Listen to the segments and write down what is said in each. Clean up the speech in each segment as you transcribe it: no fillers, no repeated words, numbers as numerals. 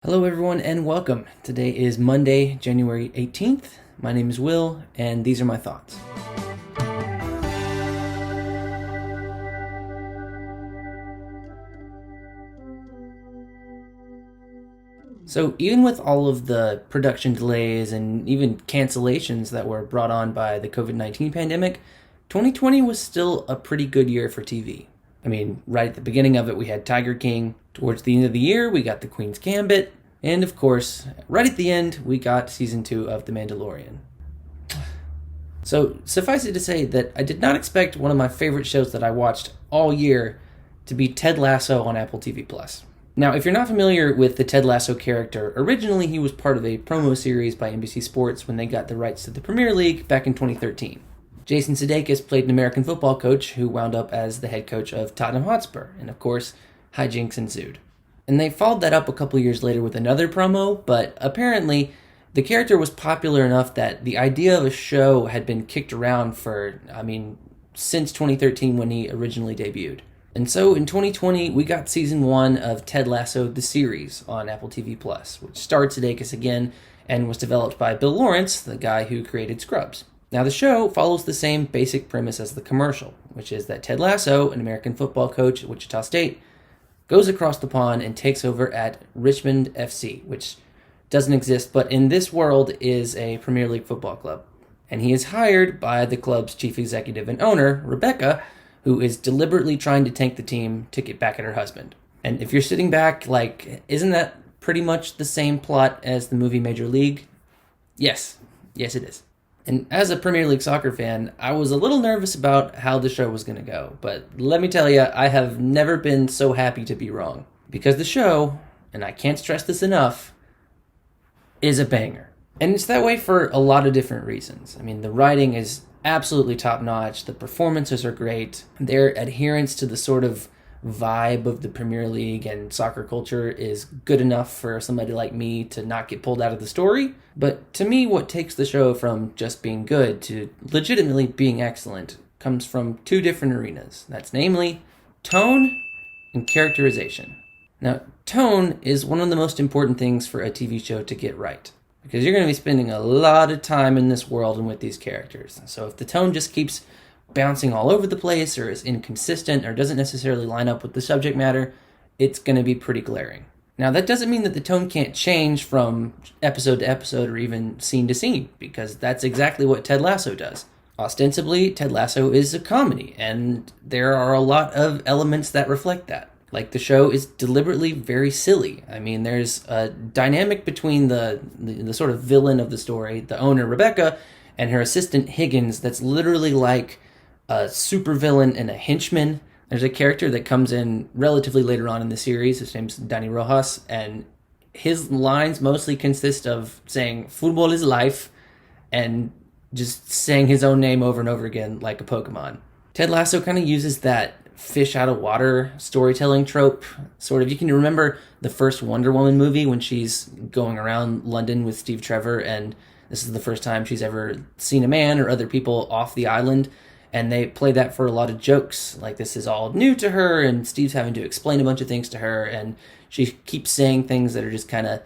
Hello, everyone, and welcome. Today is Monday, January 18th. My name is Will, and these are my thoughts. So, even with all of the production delays and even cancellations that were brought on by the COVID-19 pandemic, 2020 was still a pretty good year for TV. I mean, right at the beginning of it, we had Tiger King. Towards the end of the year, we got The Queen's Gambit. And of course, right at the end, we got season 2 of The Mandalorian. So, suffice it to say that I did not expect one of my favorite shows that I watched all year to be Ted Lasso on Apple TV+. Now, if you're not familiar with the Ted Lasso character, originally he was part of a promo series by NBC Sports when they got the rights to the Premier League back in 2013. Jason Sudeikis played an American football coach who wound up as the head coach of Tottenham Hotspur, and of course, hijinks ensued. And they followed that up a couple years later with another promo, but apparently the character was popular enough that the idea of a show had been kicked around since 2013 when he originally debuted. And so in 2020, we got season 1 of Ted Lasso, the series, on Apple TV+, which starred Sudeikis again and was developed by Bill Lawrence, the guy who created Scrubs. Now, the show follows the same basic premise as the commercial, which is that Ted Lasso, an American football coach at Wichita State, goes across the pond and takes over at Richmond FC, which doesn't exist, but in this world is a Premier League football club. And he is hired by the club's chief executive and owner, Rebecca, who is deliberately trying to tank the team to get back at her husband. And if you're sitting back, isn't that pretty much the same plot as the movie Major League? Yes, it is. And as a Premier League soccer fan, I was a little nervous about how the show was going to go. But let me tell you, I have never been so happy to be wrong. Because the show, and I can't stress this enough, is a banger. And it's that way for a lot of different reasons. I mean, the writing is absolutely top-notch. The performances are great. Their adherence to the sort of vibe of the Premier League and soccer culture is good enough for somebody like me to not get pulled out of the story. But to me, what takes the show from just being good to legitimately being excellent comes from two different arenas. That's namely tone and characterization. Now, tone is one of the most important things for a TV show to get right, because you're going to be spending a lot of time in this world and with these characters. So if the tone just keeps bouncing all over the place or is inconsistent or doesn't necessarily line up with the subject matter, it's going to be pretty glaring. Now, that doesn't mean that the tone can't change from episode to episode or even scene to scene, because that's exactly what Ted Lasso does. Ostensibly, Ted Lasso is a comedy, and there are a lot of elements that reflect that. Like, the show is deliberately very silly. I mean, there's a dynamic between the sort of villain of the story, the owner, Rebecca, and her assistant, Higgins, that's literally like a supervillain and a henchman. There's a character that comes in relatively later on in the series. His name's Danny Rojas, and his lines mostly consist of saying, "Football is life," and just saying his own name over and over again like a Pokemon. Ted Lasso kind of uses that fish out of water storytelling trope. Sort of, you can remember the first Wonder Woman movie when she's going around London with Steve Trevor, and this is the first time she's ever seen a man or other people off the island. And they play that for a lot of jokes. Like, this is all new to her, and Steve's having to explain a bunch of things to her, and she keeps saying things that are just kind of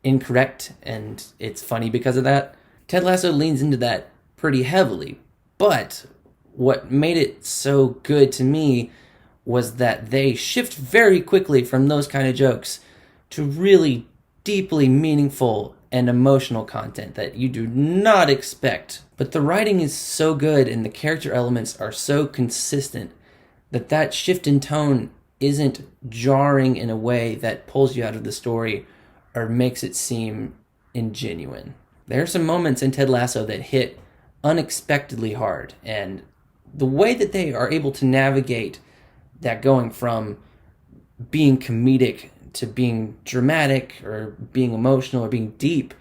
incorrect, and it's funny because of that. Ted Lasso leans into that pretty heavily, but what made it so good to me was that they shift very quickly from those kind of jokes to really deeply meaningful and emotional content that you do not expect. But the writing is so good and the character elements are so consistent that shift in tone isn't jarring in a way that pulls you out of the story or makes it seem ingenuine. There are some moments in Ted Lasso that hit unexpectedly hard, and the way that they are able to navigate that, going from being comedic to being dramatic or being emotional or being deep,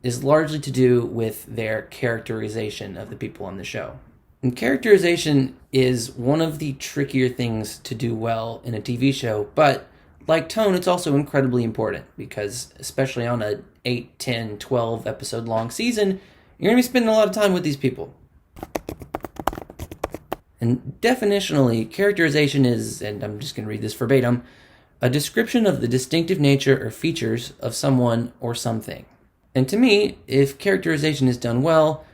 is largely to do with their characterization of the people on the show. And characterization is one of the trickier things to do well in a TV show, but like tone, it's also incredibly important because, especially on a 8, 10, 12 episode long season, you're going to be spending a lot of time with these people. And definitionally, characterization is, and I'm just going to read this verbatim, a description of the distinctive nature or features of someone or something. And to me, if characterization is done well,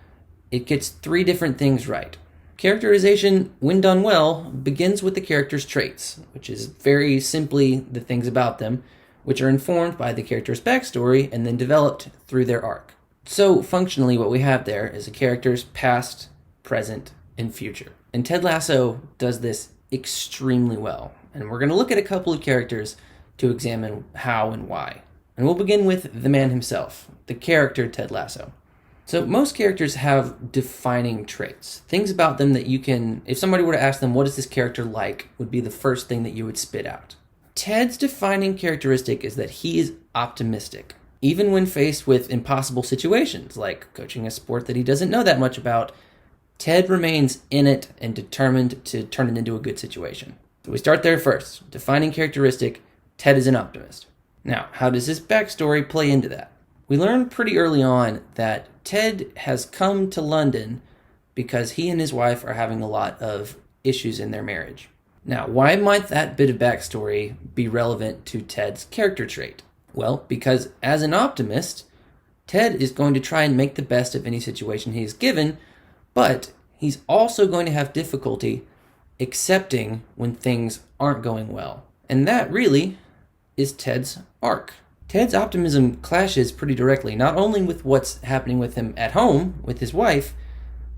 it gets 3 different things right. Characterization, when done well, begins with the character's traits, which is very simply the things about them, which are informed by the character's backstory and then developed through their arc. So, functionally, what we have there is a character's past, present, and future. And Ted Lasso does this extremely well. And we're going to look at a couple of characters to examine how and why. And we'll begin with the man himself, the character Ted Lasso. So most characters have defining traits, things about them that you can, if somebody were to ask them, what is this character like, would be the first thing that you would spit out. Ted's defining characteristic is that he is optimistic. Even when faced with impossible situations, like coaching a sport that he doesn't know that much about, Ted remains in it and determined to turn it into a good situation. So we start there first. Defining characteristic, Ted is an optimist. Now, how does his backstory play into that? We learn pretty early on that Ted has come to London because he and his wife are having a lot of issues in their marriage. Now, why might that bit of backstory be relevant to Ted's character trait? Well, because as an optimist, Ted is going to try and make the best of any situation he is given, but he's also going to have difficulty accepting when things aren't going well. And that really is Ted's arc. Ted's optimism clashes pretty directly, not only with what's happening with him at home with his wife,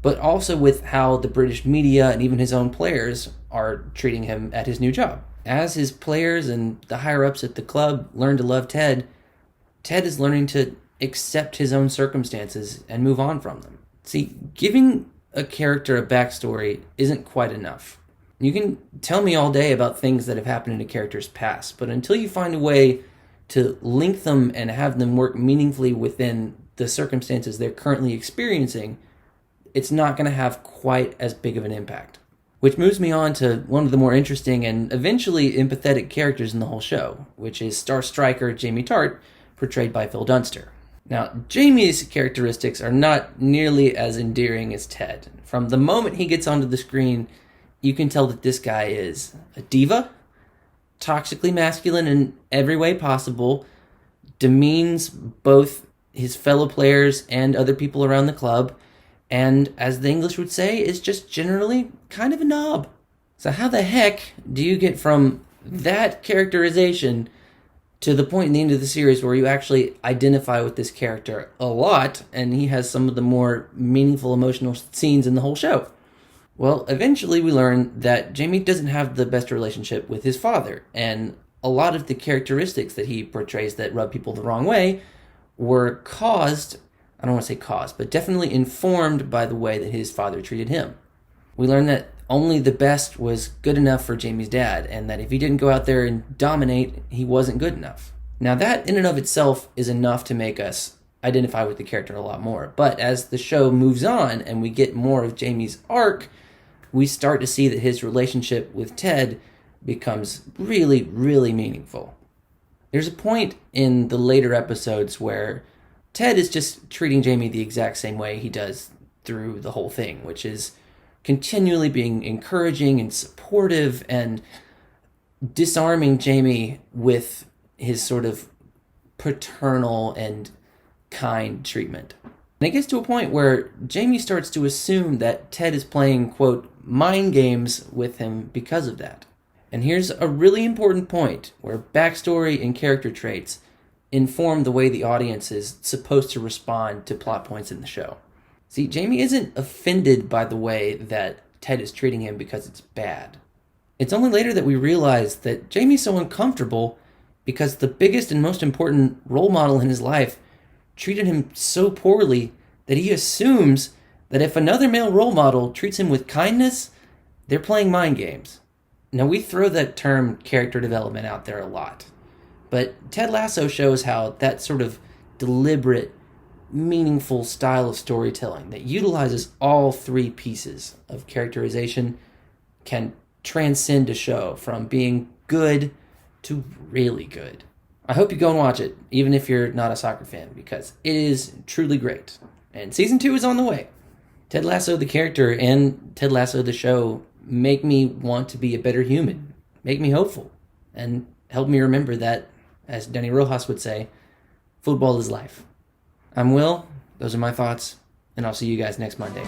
but also with how the British media and even his own players are treating him at his new job. As his players and the higher-ups at the club learn to love Ted, Ted is learning to accept his own circumstances and move on from them. See, giving a character a backstory isn't quite enough. You can tell me all day about things that have happened in a character's past, but until you find a way to link them and have them work meaningfully within the circumstances they're currently experiencing, it's not going to have quite as big of an impact. Which moves me on to one of the more interesting and eventually empathetic characters in the whole show, which is star striker Jamie Tart, portrayed by Phil Dunster. Now, Jamie's characteristics are not nearly as endearing as Ted. From the moment he gets onto the screen, you can tell that this guy is a diva, toxically masculine in every way possible, demeans both his fellow players and other people around the club, and, as the English would say, is just generally kind of a knob. So how the heck do you get from that characterization to the point in the end of the series where you actually identify with this character a lot, and he has some of the more meaningful emotional scenes in the whole show? Well, eventually we learn that Jamie doesn't have the best relationship with his father, and a lot of the characteristics that he portrays that rub people the wrong way were caused, I don't want to say caused, but definitely informed by the way that his father treated him. We learn that only the best was good enough for Jamie's dad, and that if he didn't go out there and dominate, he wasn't good enough. Now that in and of itself is enough to make us identify with the character a lot more, but as the show moves on and we get more of Jamie's arc, we start to see that his relationship with Ted becomes really, really meaningful. There's a point in the later episodes where Ted is just treating Jamie the exact same way he does through the whole thing, which is continually being encouraging and supportive and disarming Jamie with his sort of paternal and kind treatment. And it gets to a point where Jamie starts to assume that Ted is playing, quote, mind games with him because of that. And here's a really important point where backstory and character traits inform the way the audience is supposed to respond to plot points in the show. See, Jamie isn't offended by the way that Ted is treating him because it's bad. It's only later that we realize that Jamie's so uncomfortable because the biggest and most important role model in his life treated him so poorly that he assumes that if another male role model treats him with kindness, they're playing mind games. Now, we throw that term character development out there a lot, but Ted Lasso shows how that sort of deliberate, meaningful style of storytelling that utilizes all 3 pieces of characterization can transcend a show from being good to really good. I hope you go and watch it, even if you're not a soccer fan, because it is truly great. And season 2 is on the way. Ted Lasso, the character, and Ted Lasso, the show, make me want to be a better human, make me hopeful, and helped me remember that, as Denny Rojas would say, football is life. I'm Will. Those are my thoughts, and I'll see you guys next Monday.